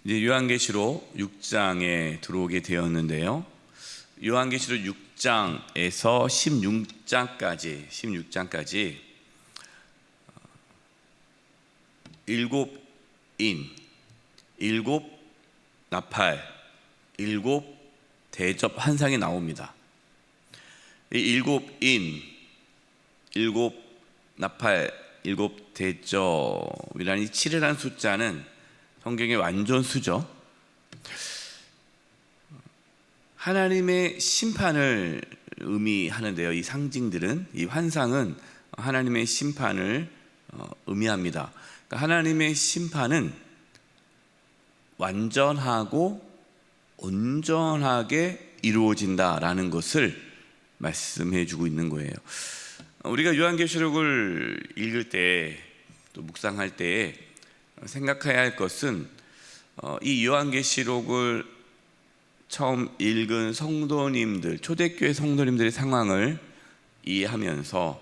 이제 요한계시록 6장에 들어오게 되었는데요. 요한계시록 6장에서 16장까지 일곱 인, 일곱 나팔, 일곱 대접 환상이 나옵니다. 이 일곱 인, 일곱 나팔, 일곱 대접이라는 이 7이라는 숫자는 성경의 완전수죠. 하나님의 심판을 의미하는데요. 이 상징들은, 이 환상은 하나님의 심판을 의미합니다. 그러니까 하나님의 심판은 완전하고 온전하게 이루어진다라는 것을 말씀해 주고 있는 거예요. 우리가 요한계시록을 읽을 때, 또 묵상할 때 생각해야 할 것은 이 요한계시록을 처음 읽은 성도님들, 초대교회 성도님들의 상황을 이해하면서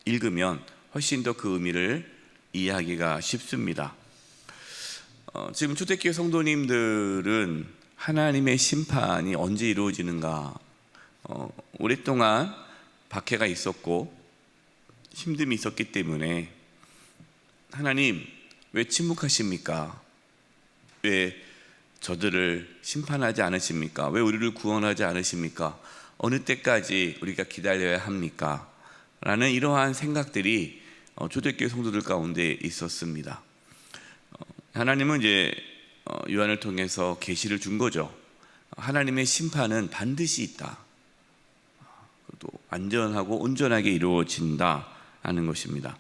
읽으면 훨씬 더 그 의미를 이해하기가 쉽습니다. 지금 초대교회 성도님들은 하나님의 심판이 언제 이루어지는가, 오랫동안 박해가 있었고 힘듦이 있었기 때문에 하나님 왜 침묵하십니까? 왜 저들을 심판하지 않으십니까? 왜 우리를 구원하지 않으십니까? 어느 때까지 우리가 기다려야 합니까? 라는 이러한 생각들이 초대교회 성도들 가운데 있었습니다. 하나님은 이제 요한을 통해서 계시를 준 거죠. 하나님의 심판은 반드시 있다. 또 안전하고 온전하게 이루어진다 하는 것입니다.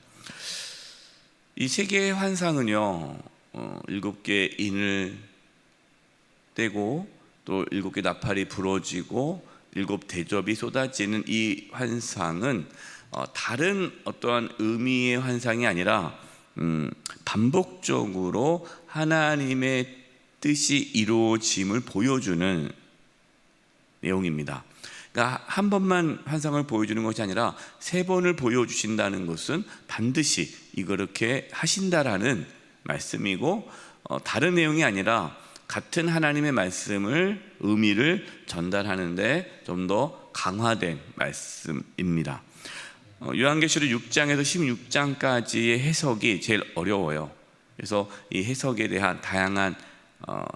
이 세계의 환상은요, 7개 인을 떼고 또 7개 나팔이 부러지고 7 대접이 쏟아지는 이 환상은 다른 어떠한 의미의 환상이 아니라 반복적으로 하나님의 뜻이 이루어짐을 보여주는 내용입니다. 그러니까 한 번만 환상을 보여주는 것이 아니라 3번을 보여주신다는 것은 반드시 이렇게 하신다라는 말씀이고, 다른 내용이 아니라 같은 하나님의 말씀을, 의미를 전달하는데 좀 더 강화된 말씀입니다. 요한계시록 6장에서 16장까지의 해석이 제일 어려워요. 그래서 이 해석에 대한 다양한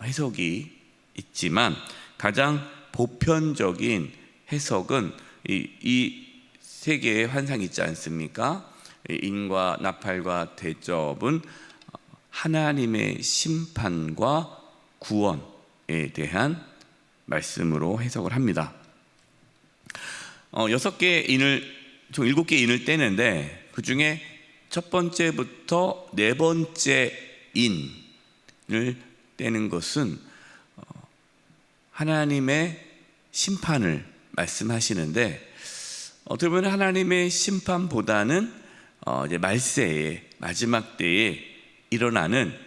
해석이 있지만 가장 보편적인 해석은 이 세 개의 환상이 있지 않습니까? 인과 나팔과 대접은 하나님의 심판과 구원에 대한 말씀으로 해석을 합니다. 6개 인을, 총 7개 인을 떼는데 그 중에 첫 번째부터 네 번째 인을 떼는 것은 하나님의 심판을 말씀하시는데, 어떻게 보면 하나님의 심판보다는 이제 말세에, 마지막 때에 일어나는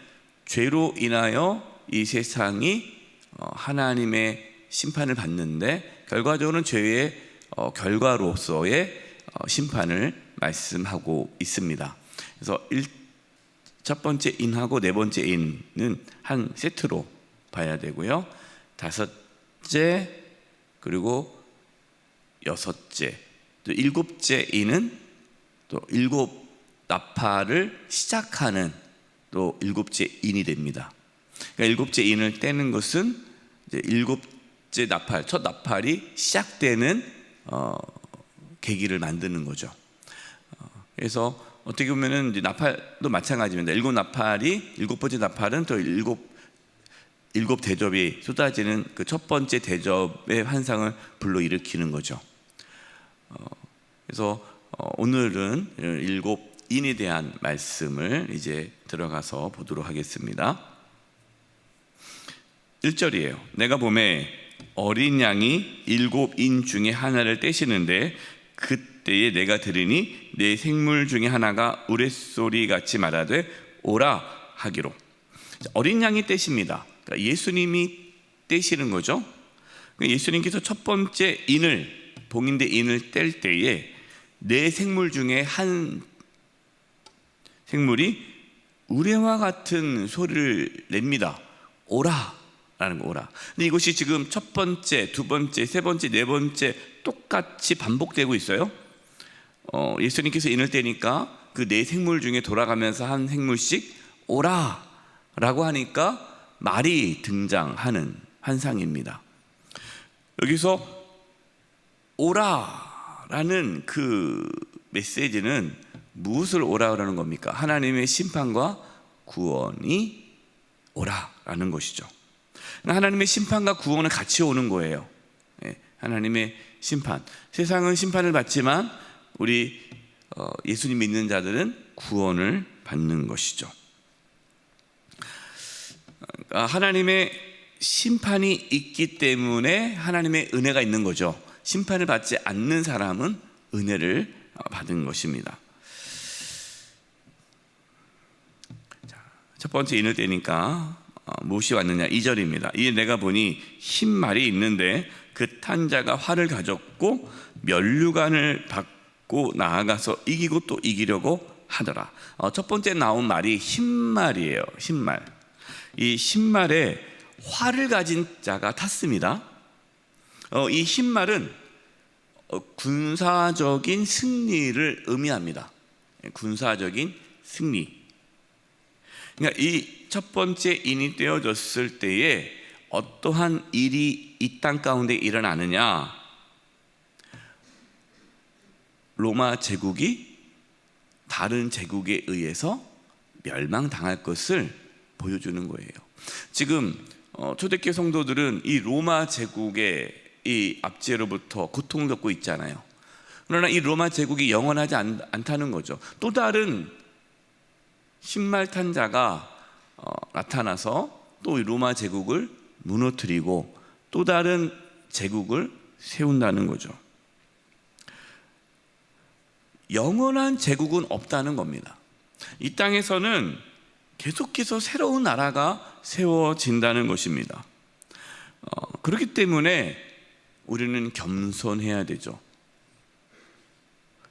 죄로 인하여 이 세상이 하나님의 심판을 받는데, 결과적으로는 죄의 결과로서의 심판을 말씀하고 있습니다. 그래서 첫 번째 인하고 네 번째 인은 한 세트로 봐야 되고요. 5째, 그리고 6째, 또 7째 인은 또 7 나팔을 시작하는 또 7째 인이 됩니다. 그러니까 7째 인을 떼는 것은 이제 7째 나팔, 첫 나팔이 시작되는 계기를 만드는 거죠. 그래서 어떻게 보면은 이제 나팔도 마찬가지입니다. 7 나팔이, 7번째 나팔은 또 7 대접이 쏟아지는 그 첫 번째 대접의 환상을 불러일으키는 거죠. 그래서 오늘은 7 인에 대한 말씀을 이제 들어가서 보도록 하겠습니다. 1절이에요. 내가 보매 어린 양이 7 인 중에 하나를 떼시는데, 그때에 내가 들으니 내 생물 중에 하나가 우레소리 같이 말하되 오라 하기로. 어린 양이 떼십니다. 그러니까 예수님이 떼시는 거죠. 예수님께서 첫 번째 인을, 봉인대 인을 뗄 때에 네 생물 중에 한 생물이 우레와 같은 소리를 냅니다. 오라라는 거, 오라. 근데 이것이 지금 첫 번째, 두 번째, 세 번째, 네 번째 똑같이 반복되고 있어요. 예수님께서 인을 때니까 그 네 생물 중에 돌아가면서 한 생물씩 오라라고 하니까 말이 등장하는 환상입니다. 여기서 오라라는 그 메시지는 무엇을 오라라는 겁니까? 하나님의 심판과 구원이 오라라는 것이죠. 하나님의 심판과 구원은 같이 오는 거예요. 하나님의 심판, 세상은 심판을 받지만 우리 예수님 믿는 자들은 구원을 받는 것이죠. 하나님의 심판이 있기 때문에 하나님의 은혜가 있는 거죠. 심판을 받지 않는 사람은 은혜를 받은 것입니다. 첫 번째 인을 때니까 무엇이 왔느냐, 2절입니다. 이에 내가 보니 흰 말이 있는데 그 탄 자가 활을 가졌고 면류관을 받고 나아가서 이기고 또 이기려고 하더라. 첫 번째 나온 말이 흰 말이에요. 흰 말. 이 흰 말에 활을 가진 자가 탔습니다. 이 흰 말은 군사적인 승리를 의미합니다. 군사적인 승리. 그러니까 이 첫 번째 인이 떼어졌을 때에 어떠한 일이 이 땅 가운데 일어나느냐? 로마 제국이 다른 제국에 의해서 멸망당할 것을 보여주는 거예요. 지금 초대교회 성도들은 이 로마 제국의 이 압제로부터 고통을 겪고 있잖아요. 그러나 이 로마 제국이 영원하지 않다는 거죠. 또 다른 흰말 탄 자가 나타나서 또 이 로마 제국을 무너뜨리고 또 다른 제국을 세운다는 거죠. 영원한 제국은 없다는 겁니다. 이 땅에서는 계속해서 새로운 나라가 세워진다는 것입니다. 그렇기 때문에 우리는 겸손해야 되죠.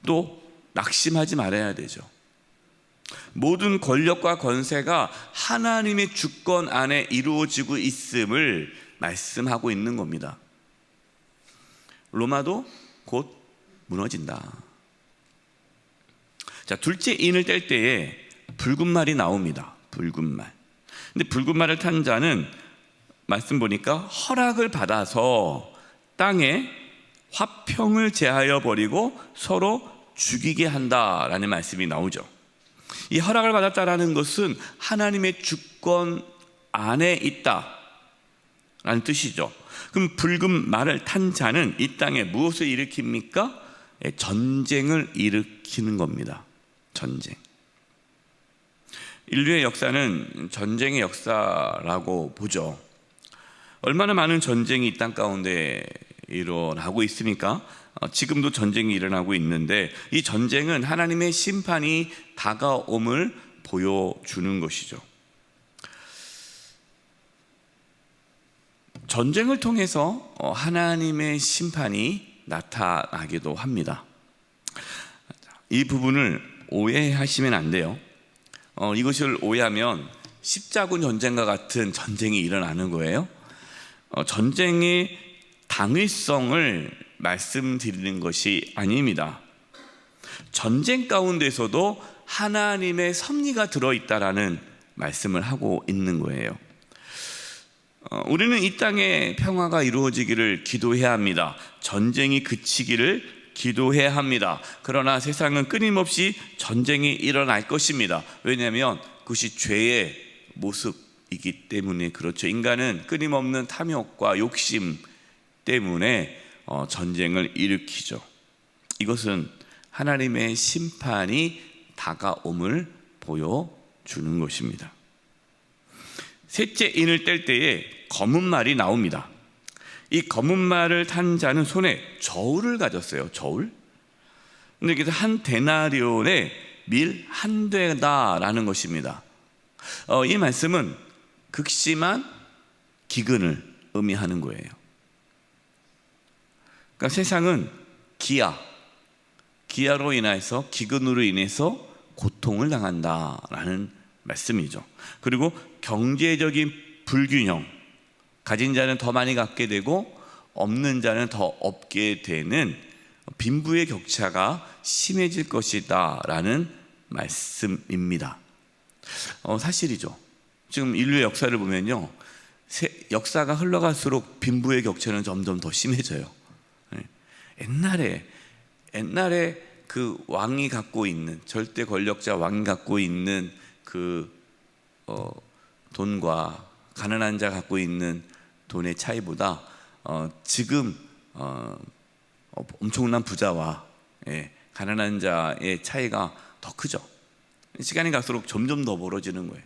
또 낙심하지 말아야 되죠. 모든 권력과 권세가 하나님의 주권 안에 이루어지고 있음을 말씀하고 있는 겁니다. 로마도 곧 무너진다. 자, 둘째 인을 뗄 때에 붉은 말이 나옵니다. 붉은 말. 근데 붉은 말을 탄 자는 말씀 보니까 허락을 받아서 땅에 화평을 제하여 버리고 서로 죽이게 한다라는 말씀이 나오죠. 이 허락을 받았다라는 것은 하나님의 주권 안에 있다라는 뜻이죠. 그럼 붉은 말을 탄 자는 이 땅에 무엇을 일으킵니까? 전쟁을 일으키는 겁니다. 전쟁. 인류의 역사는 전쟁의 역사라고 보죠. 얼마나 많은 전쟁이 이 땅 가운데 일어나고 있습니까? 지금도 전쟁이 일어나고 있는데 이 전쟁은 하나님의 심판이 다가옴을 보여주는 것이죠. 전쟁을 통해서 하나님의 심판이 나타나기도 합니다. 이 부분을 오해하시면 안 돼요. 이것을 오해하면 십자군 전쟁과 같은 전쟁이 일어나는 거예요. 전쟁의 당위성을 말씀드리는 것이 아닙니다. 전쟁 가운데서도 하나님의 섭리가 들어있다라는 말씀을 하고 있는 거예요. 우리는 이 땅에 평화가 이루어지기를 기도해야 합니다. 전쟁이 그치기를 기도해야 합니다. 그러나 세상은 끊임없이 전쟁이 일어날 것입니다. 왜냐하면 그것이 죄의 모습이기 때문에 그렇죠. 인간은 끊임없는 탐욕과 욕심 때문에 전쟁을 일으키죠. 이것은 하나님의 심판이 다가옴을 보여주는 것입니다. 셋째 인을 뗄 때에 검은 말이 나옵니다. 이 검은 말을 탄 자는 손에 저울을 가졌어요. 저울. 근데 그래서 한 데나리온에 밀 한 대다라는 것입니다. 이 말씀은 극심한 기근을 의미하는 거예요. 그러니까 세상은 기아로 인해서 기근으로 인해서 고통을 당한다라는 말씀이죠. 그리고 경제적인 불균형, 가진 자는 더 많이 갖게 되고 없는 자는 더 없게 되는 빈부의 격차가 심해질 것이다 라는 말씀입니다. 사실이죠. 지금 인류의 역사를 보면요, 역사가 흘러갈수록 빈부의 격차는 점점 더 심해져요. 옛날에 그 왕이 갖고 있는, 절대 권력자 왕이 갖고 있는 그 돈과 가난한 자 갖고 있는 돈의 차이보다 지금 엄청난 부자와 가난한 자의 차이가 더 크죠. 시간이 갈수록 점점 더 벌어지는 거예요.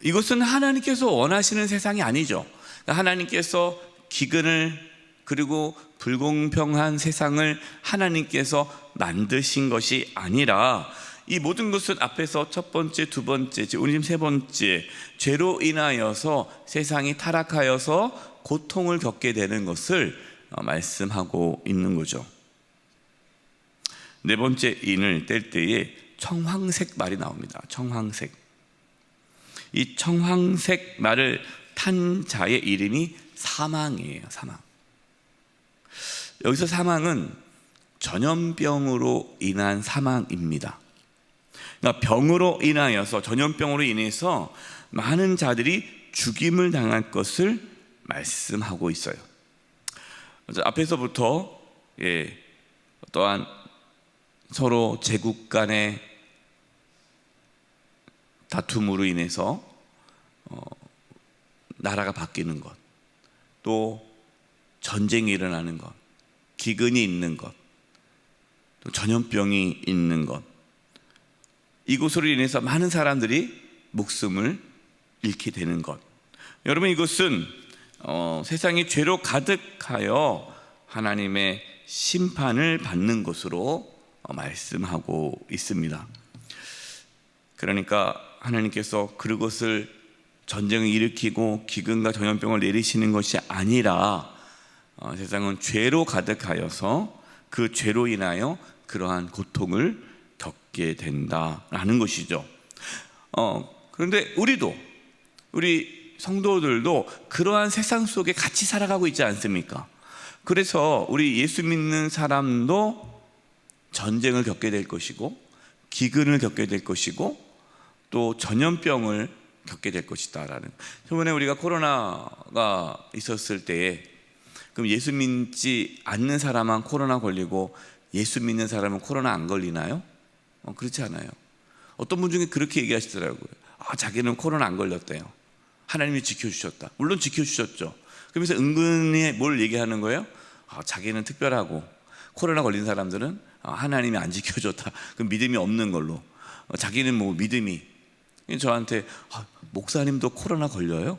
이것은 하나님께서 원하시는 세상이 아니죠. 하나님께서 기근을, 그리고 불공평한 세상을 하나님께서 만드신 것이 아니라, 이 모든 것은 앞에서 첫 번째, 두 번째, 오늘 지금 세 번째, 죄로 인하여서 세상이 타락하여서 고통을 겪게 되는 것을 말씀하고 있는 거죠. 네 번째 인을 뗄 때에 청황색 말이 나옵니다. 청황색. 이 청황색 말을 탄 자의 이름이 사망이에요. 사망. 여기서 사망은 전염병으로 인한 사망입니다. 그러니까 병으로 인하여서, 전염병으로 인해서 많은 자들이 죽임을 당할 것을 말씀하고 있어요. 앞에서부터 또한 서로 제국 간의 다툼으로 인해서 나라가 바뀌는 것, 또 전쟁이 일어나는 것, 기근이 있는 것, 또 전염병이 있는 것, 이것으로 인해서 많은 사람들이 목숨을 잃게 되는 것. 여러분, 이것은 세상이 죄로 가득하여 하나님의 심판을 받는 것으로 말씀하고 있습니다. 그러니까 하나님께서 그것을 전쟁을 일으키고 기근과 전염병을 내리시는 것이 아니라 세상은 죄로 가득하여서 그 죄로 인하여 그러한 고통을 겪게 된다라는 것이죠. 그런데 우리 성도들도 그러한 세상 속에 같이 살아가고 있지 않습니까? 그래서 우리 예수 믿는 사람도 전쟁을 겪게 될 것이고, 기근을 겪게 될 것이고, 또 전염병을 겪게 될 것이다라는. 저번에 우리가 코로나가 있었을 때에, 그럼 예수 믿지 않는 사람만 코로나 걸리고 예수 믿는 사람은 코로나 안 걸리나요? 그렇지 않아요. 어떤 분 중에 그렇게 얘기하시더라고요. 자기는 코로나 안 걸렸대요. 하나님이 지켜주셨다. 물론 지켜주셨죠. 그러면서 은근히 뭘 얘기하는 거예요? 자기는 특별하고 코로나 걸린 사람들은 하나님이 안 지켜줬다. 그 믿음이 없는 걸로. 자기는 뭐 믿음이. 저한테 목사님도 코로나 걸려요?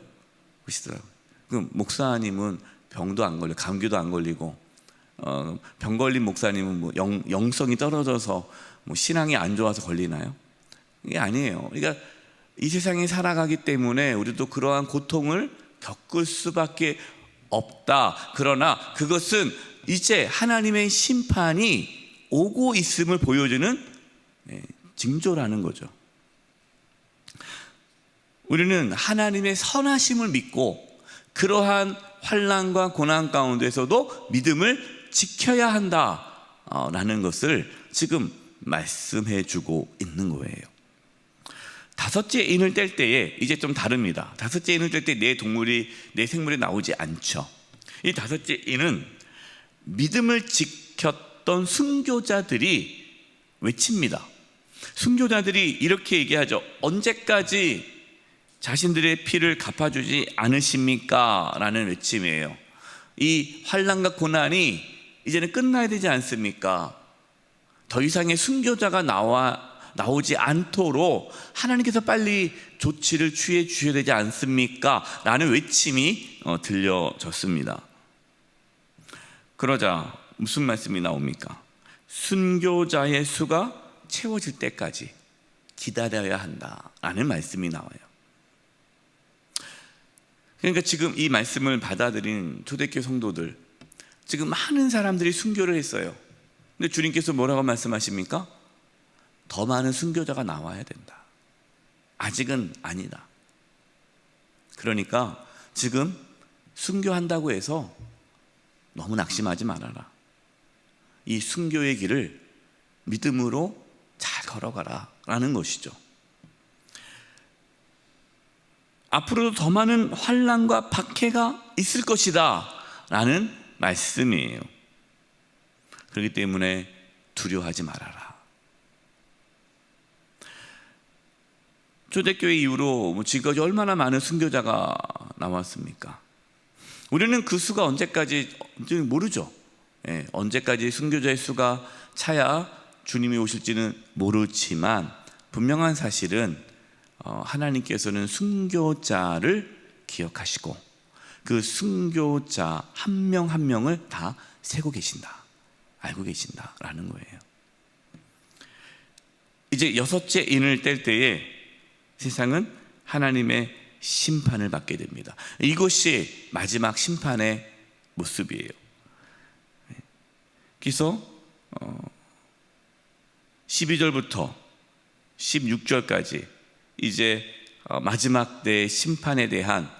그러시더라고요. 그럼 목사님은 병도 안 걸려, 감기도 안 걸리고, 병 걸린 목사님은 뭐 영성이 떨어져서 뭐 신앙이 안 좋아서 걸리나요? 이게 아니에요. 그러니까 이 세상에 살아가기 때문에 우리도 그러한 고통을 겪을 수밖에 없다. 그러나 그것은 이제 하나님의 심판이 오고 있음을 보여주는 징조라는 거죠. 우리는 하나님의 선하심을 믿고 그러한 환난과 고난 가운데서도 믿음을 지켜야 한다라는 것을 지금 말씀해 주고 있는 거예요. 다섯째 인을 뗄 때에 이제 좀 다릅니다. 다섯째 인을 뗄 때 내 생물이 나오지 않죠. 이 다섯째 인은 믿음을 지켰던 순교자들이 외칩니다. 순교자들이 이렇게 얘기하죠. 언제까지 자신들의 피를 갚아주지 않으십니까? 라는 외침이에요. 이 환난과 고난이 이제는 끝나야 되지 않습니까? 더 이상의 순교자가 나오지 않도록 하나님께서 빨리 조치를 취해 주셔야 되지 않습니까? 라는 외침이 들려졌습니다. 그러자 무슨 말씀이 나옵니까? 순교자의 수가 채워질 때까지 기다려야 한다라는 말씀이 나와요. 그러니까 지금 이 말씀을 받아들인 초대교회 성도들, 지금 많은 사람들이 순교를 했어요. 근데 주님께서 뭐라고 말씀하십니까? 더 많은 순교자가 나와야 된다. 아직은 아니다. 그러니까 지금 순교한다고 해서 너무 낙심하지 말아라. 이 순교의 길을 믿음으로 잘 걸어가라 라는 것이죠. 앞으로도 더 많은 환난과 박해가 있을 것이다 라는 말씀이에요. 그렇기 때문에 두려워하지 말아라. 초대교회 이후로 지금까지 얼마나 많은 순교자가 나왔습니까? 우리는 그 수가 언제까지 모르죠. 언제까지 순교자의 수가 차야 주님이 오실지는 모르지만 분명한 사실은 하나님께서는 순교자를 기억하시고 그 순교자 한 명 한 명을 다 세고 계신다, 알고 계신다라는 거예요. 이제 여섯째 인을 뗄 때에 세상은 하나님의 심판을 받게 됩니다. 이것이 마지막 심판의 모습이에요. 그래서 12절부터 16절까지 이제 마지막 때의 심판에 대한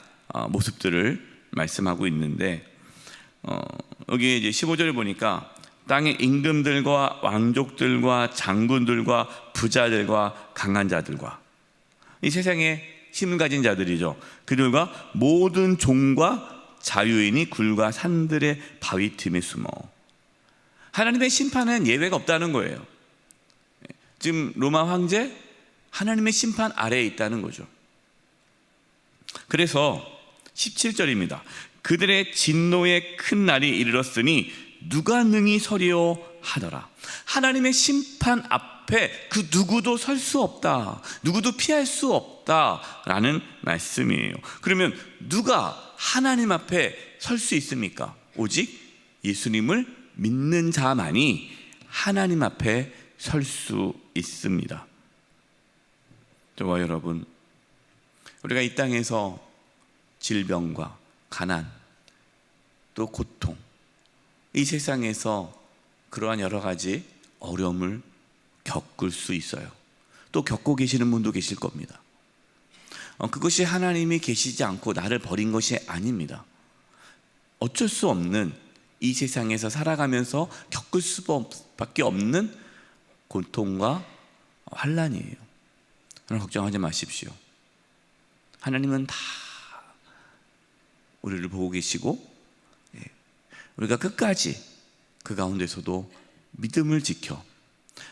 모습들을 말씀하고 있는데, 여기 이제 15절에 보니까 땅의 임금들과 왕족들과 장군들과 부자들과 강한 자들과 이 세상에 힘을 가진 자들이죠. 그들과 모든 종과 자유인이 굴과 산들의 바위 틈에 숨어. 하나님의 심판은 예외가 없다는 거예요. 지금 로마 황제 하나님의 심판 아래에 있다는 거죠. 그래서 17절입니다. 그들의 진노의 큰 날이 이르렀으니 누가 능히 서리요 하더라. 하나님의 심판 앞에 그 누구도 설 수 없다, 누구도 피할 수 없다라는 말씀이에요. 그러면 누가 하나님 앞에 설 수 있습니까? 오직 예수님을 믿는 자만이 하나님 앞에 설 수 있습니다. 저와 여러분, 우리가 이 땅에서 질병과 가난, 또 고통, 이 세상에서 그러한 여러 가지 어려움을 겪을 수 있어요. 또 겪고 계시는 분도 계실 겁니다. 그것이 하나님이 계시지 않고 나를 버린 것이 아닙니다. 어쩔 수 없는 이 세상에서 살아가면서 겪을 수밖에 없는 고통과 환난이에요. 그러나 걱정하지 마십시오. 하나님은 다 우리를 보고 계시고, 우리가 끝까지 그 가운데서도 믿음을 지켜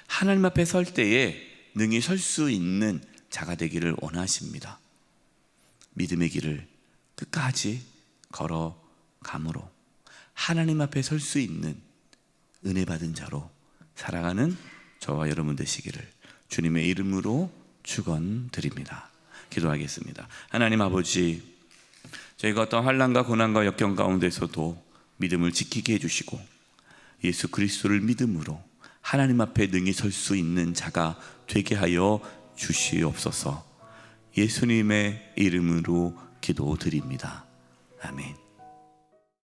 하나님 앞에 설 때에 능히 설 수 있는 자가 되기를 원하십니다. 믿음의 길을 끝까지 걸어감으로 하나님 앞에 설 수 있는 은혜 받은 자로 살아가는 저와 여러분 되시기를 주님의 이름으로 축원드립니다. 기도하겠습니다. 하나님 아버지, 저희가 어떤 환난과 고난과 역경 가운데서도 믿음을 지키게 해주시고 예수 그리스도를 믿음으로 하나님 앞에 능히 설 수 있는 자가 되게 하여 주시옵소서. 예수님의 이름으로 기도드립니다. 아멘.